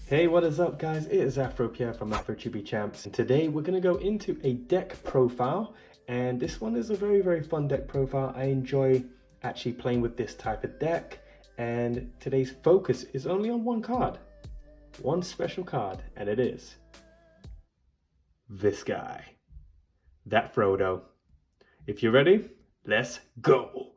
Hey, what is up guys? It is Afro Pierre from AFROCHIBI Champs, and today we're going to go into a deck profile, and this one is a very fun deck profile. I enjoy actually playing with this type of deck, and today's focus is only on one card, one special card, and it is this guy, that Fro'doe. If you're ready, let's go!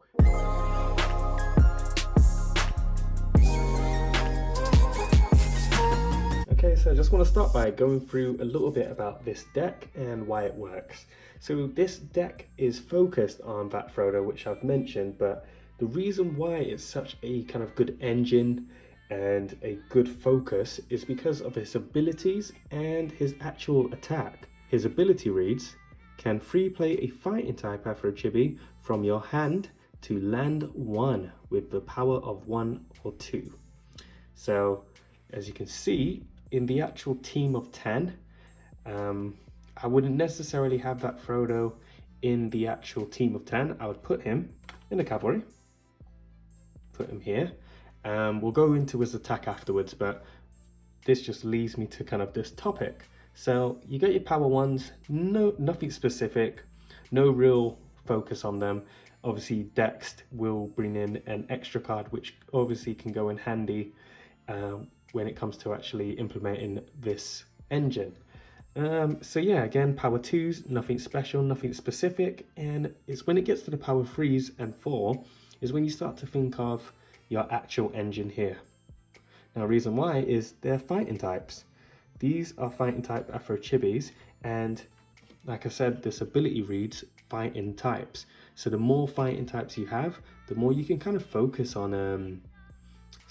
Okay, so I just want to start by going through a little bit about this deck and why it works. So this deck is focused on that Fro'doe, which I've mentioned, but the reason why it's such a kind of good engine and a good focus is because of his abilities and his actual attack. His ability reads, can free play a fighting type AFROCHIBI from your hand to land 1 with the power of 1 or 2. So as you can see, in the actual team of 10, I wouldn't necessarily have that Fro'doe in the actual team of 10. I would put him in the cavalry, put him here. We'll go into his attack afterwards, but this just leads me to kind of this topic. So you get your power ones, nothing specific, no real focus on them. Obviously Dext will bring in an extra card, which obviously can go in handy when it comes to actually implementing this engine. So yeah, again, power 2s, nothing special, nothing specific, and it's when it gets to the power 3s and 4 is when you start to think of your actual engine here. Now, reason why is they're fighting types. These are fighting type AFROCHIBIs, and like I said, this ability reads fighting types. So the more fighting types you have, the more you can kind of focus on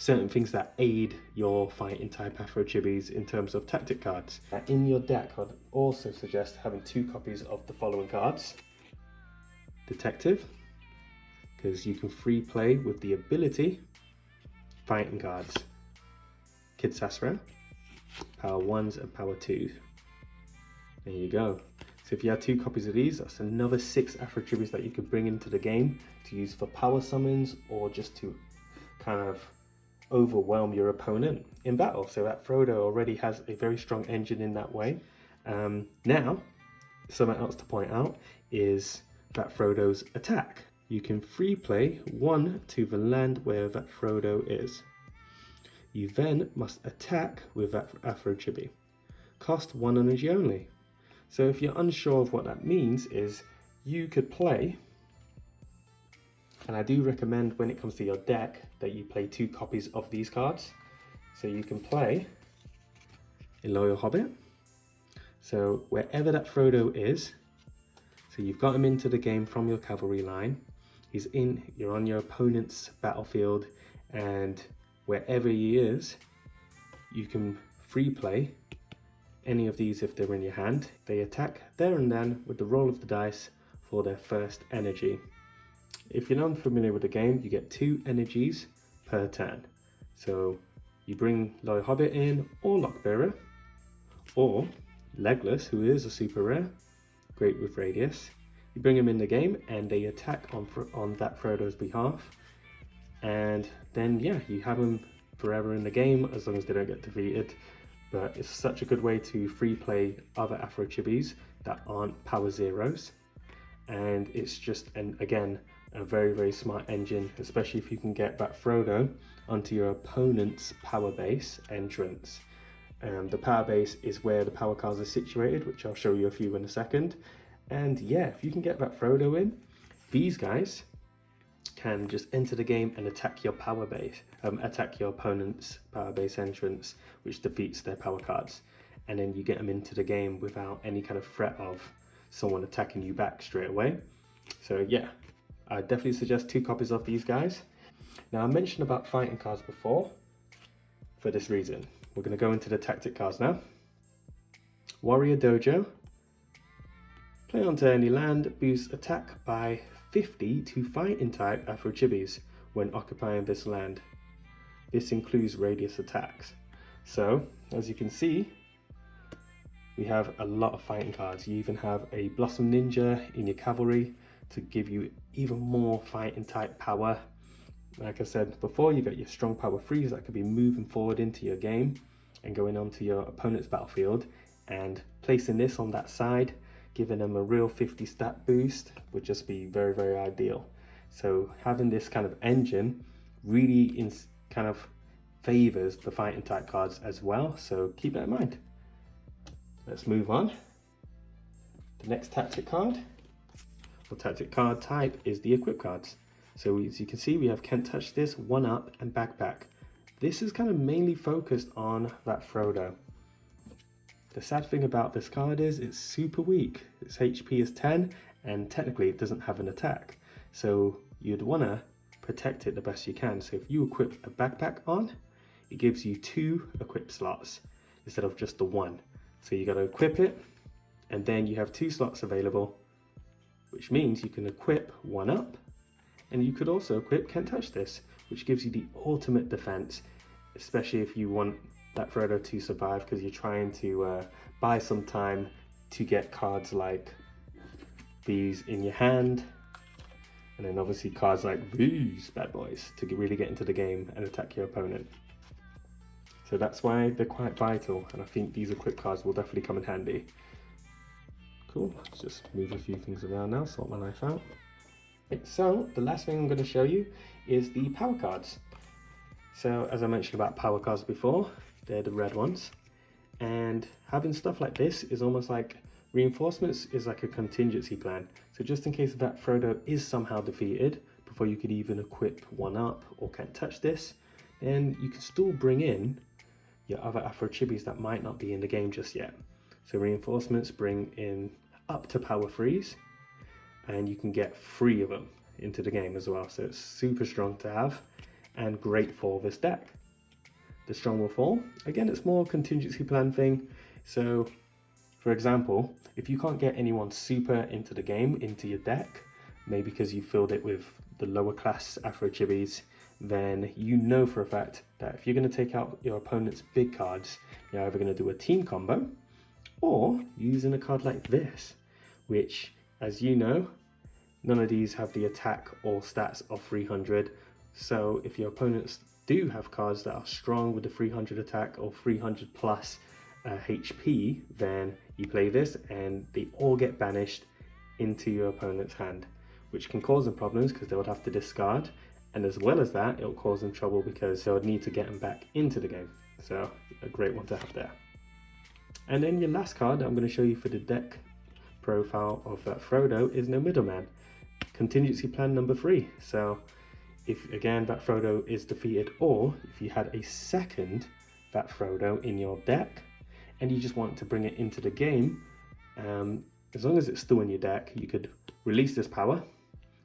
certain things that aid your fighting type AFROCHIBIs in terms of tactic cards. In your deck, I'd also suggest having 2 copies of the following cards. Detective, because you can free play with the ability fighting cards. Kid Sasra, power 1s and power 2s. There you go. So if you had 2 copies of these, that's another 6 AFROCHIBIs that you could bring into the game to use for power summons or just to kind of overwhelm your opponent in battle. So that Fro'doe already has a very strong engine in that way. Now, something else to point out is that Fro'doe's attack. You can free play 1 to the land where that Fro'doe is. You then must attack with that AFROCHIBI. Cost 1 energy only. So if you're unsure of what that means, is you could play, and I do recommend when it comes to your deck that you play 2 copies of these cards. So you can play a Loyal Hobbit. So wherever that Fro'doe is, so you've got him into the game from your cavalry line. You're on your opponent's battlefield, and wherever he is, you can free play any of these if they're in your hand. They attack there and then with the roll of the dice for their first energy. If you're unfamiliar with the game, you get 2 energies per turn. So you bring Loyal Hobbit in, or Lockbearer, or Legless, who is a super rare, great with radius. You bring them in the game and they attack on that Fro'doe's behalf. And then yeah, you have them forever in the game as long as they don't get defeated. But it's such a good way to free play other AFROCHIBIs that aren't power 0s. And it's just, again, a very smart engine, especially if you can get that Fro'doe onto your opponent's power base entrance. The power base is where the power cards are situated, which I'll show you a few in a second. And yeah, if you can get that Fro'doe in, these guys can just enter the game and attack your power base, attack your opponent's power base entrance, which defeats their power cards. And then you get them into the game without any kind of threat of someone attacking you back straight away. So yeah, I definitely suggest 2 copies of these guys. Now, I mentioned about fighting cards before for this reason. We're going to go into the tactic cards now. Warrior Dojo. Play onto any land, boost attack by 50 to fighting type AFROCHIBIs when occupying this land. This includes radius attacks. So, as you can see, we have a lot of fighting cards. You even have a Blossom Ninja in your cavalry to give you even more fighting type power. Like I said before, you got your strong power 3s that could be moving forward into your game. and going onto your opponent's battlefield and placing this on that side, giving them a real 50 stat boost would just be very, very ideal. So having this kind of engine really kind of favors the fighting type cards as well, so keep that in mind. Let's move on. The next tactic card, or tactic card type, is the equip cards. So as you can see, we have Can't Touch This, One Up, and Backpack. This is kind of mainly focused on that Fro'doe. The sad thing about this card is it's super weak. Its HP is 10, and technically it doesn't have an attack. So you'd want to protect it the best you can. So if you equip a backpack on, it gives you 2 equip slots instead of just the 1. So you got to equip it, and then you have 2 slots available, which means you can equip 1 Up, and you could also equip Can't Touch This, which gives you the ultimate defense, especially if you want that Fro'doe to survive because you're trying to buy some time to get cards like these in your hand, and then obviously cards like these bad boys to really get into the game and attack your opponent. So that's why they're quite vital, and I think these equip cards will definitely come in handy. Cool, let's just move a few things around now, sort my knife out. So the last thing I'm going to show you is the power cards. So as I mentioned about power cards before, they're the red ones, and having stuff like this is almost like reinforcements is like a contingency plan. So just in case that Fro'doe is somehow defeated before you could even equip 1 Up or Can't Touch This, then you can still bring in your other AFROCHIBIs that might not be in the game just yet. So reinforcements bring in up to power 3s, and you can get 3 of them into the game as well. So it's super strong to have and great for this deck. The strong will fall. Again, it's more contingency plan thing. So for example, if you can't get anyone super into the game, into your deck, maybe because you filled it with the lower class AFROCHIBIs, then you know for a fact that if you're going to take out your opponent's big cards, you're either going to do a team combo or using a card like this, which, as you know, none of these have the attack or stats of 300. So if your opponents do have cards that are strong with the 300 attack or 300 plus HP, then you play this and they all get banished into your opponent's hand, which can cause them problems because they would have to discard, and as well as that, it'll cause them trouble because they would need to get them back into the game. So a great one to have there. And then your last card that I'm going to show you for the deck profile of that Fro'doe is No Middleman, contingency plan number 3. So if again that Fro'doe is defeated, or if you had a second that Fro'doe in your deck and you just want to bring it into the game, as long as it's still in your deck, you could release this power,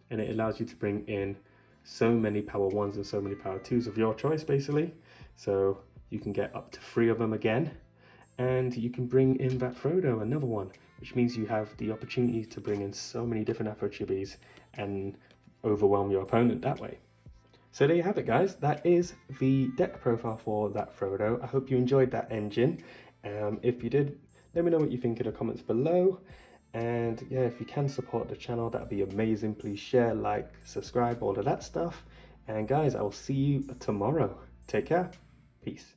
and it allows you to bring in so many power 1s and so many power 2s of your choice, basically. So you can get up to 3 of them again, and you can bring in that Fro'doe, another one, which means you have the opportunity to bring in so many different AFROCHIBIs and overwhelm your opponent that way. So there you have it, guys. That is the deck profile for that Fro'doe. I hope you enjoyed that engine. If you did, let me know what you think in the comments below. And yeah, if you can support the channel, that'd be amazing. Please share, like, subscribe, all of that stuff. And guys, I will see you tomorrow. Take care. Peace.